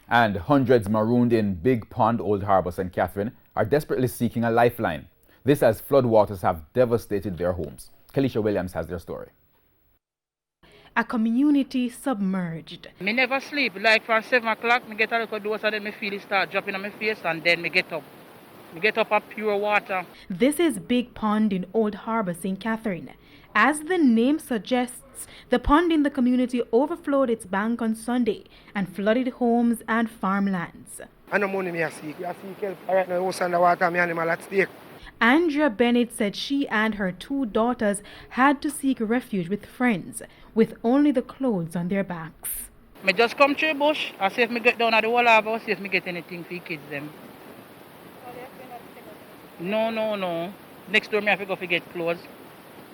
And hundreds marooned in Big Pond, Old Harbour, St. Catherine are desperately seeking a lifeline. This as floodwaters have devastated their homes. Kelisha Williams has their story. A community submerged. Me never sleep. Like from 7 o'clock, me get a little dose and then me feel it start dropping on my face and then me get up. Me get up at pure water. This is Big Pond in Old Harbour, St. Catherine. As the name suggests, the pond in the community overflowed its bank on Sunday and flooded homes and farmlands. I no money me a seek. I seek help. Right now, house underwater, me animal at stake. Andrea Bennett said she and her 2 daughters had to seek refuge with friends, with only the clothes on their backs. Me just come through the bush and see if me get down at the wall of see if me get anything for the kids them. No. Next door me have to go for get clothes.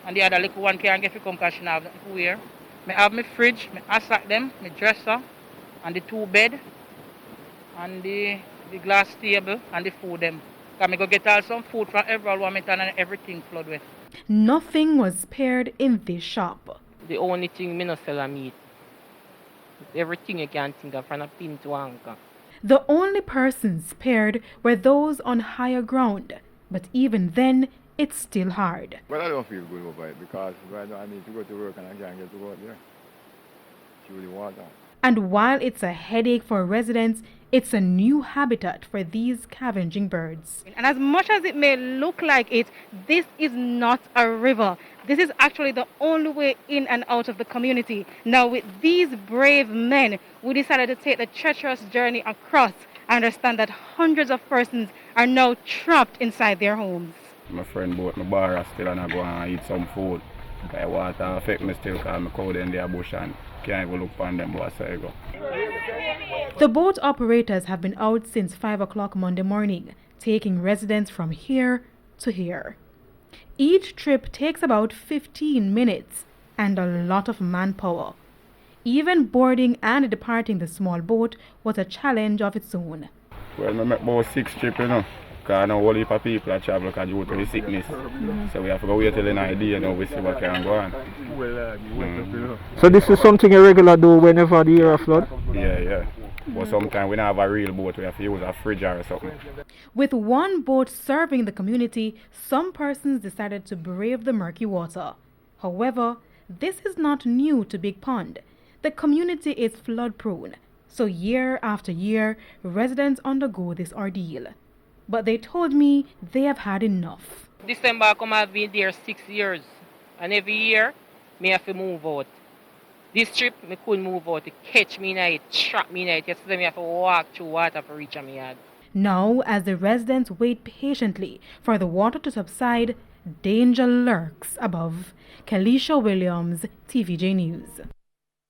And the other little one can't get to come because she don't have nothing to wear. Me have my fridge, me assack them, my dresser, and the 2 bed, and the glass table, and the food them. Because I go get all some food from everyone and everything flood with. Nothing was spared in this shop. The only thing me no sell a meat. Everything you can think of from a pin to anchor. The only persons spared were those on higher ground, but even then, it's still hard. Well, I don't feel good about it because right now I need to go to work and I can't get to work there. Through the water. And while it's a headache for residents, it's a new habitat for these scavenging birds. And as much as it may look like it, this is not a river. This is actually the only way in and out of the community. Now, with these brave men, we decided to take the treacherous journey across. I understand that hundreds of persons are now trapped inside their homes. My friend bought my bar still and I go and eat some food. The water affect me still because I'm cold in the bush and can't even look on them but I go. The boat operators have been out since 5 o'clock Monday morning, taking residents from here to here. Each trip takes about 15 minutes and a lot of manpower. Even boarding and departing the small boat was a challenge of its own. Well, I make about 6 trips, you know. Because now all heap of people that travel because due to the sickness. So we have to go wait till the night day now we see what can go on. So this is something you regular do whenever the year flood? Yeah. But sometimes we don't have a real boat, we have to use a fridge or something. With one boat serving the community, some persons decided to brave the murky water. However, this is not new to Big Pond. The community is flood prone, so year after year, residents undergo this ordeal. But they told me they have had enough. December come I've been there 6 years. And every year, me have to move out. This trip, me couldn't move out. It catch me in it, trap me in it. Yesterday, me have to walk through water to reach my yard. Now, as the residents wait patiently for the water to subside, danger lurks above. Kelisha Williams, TVJ News.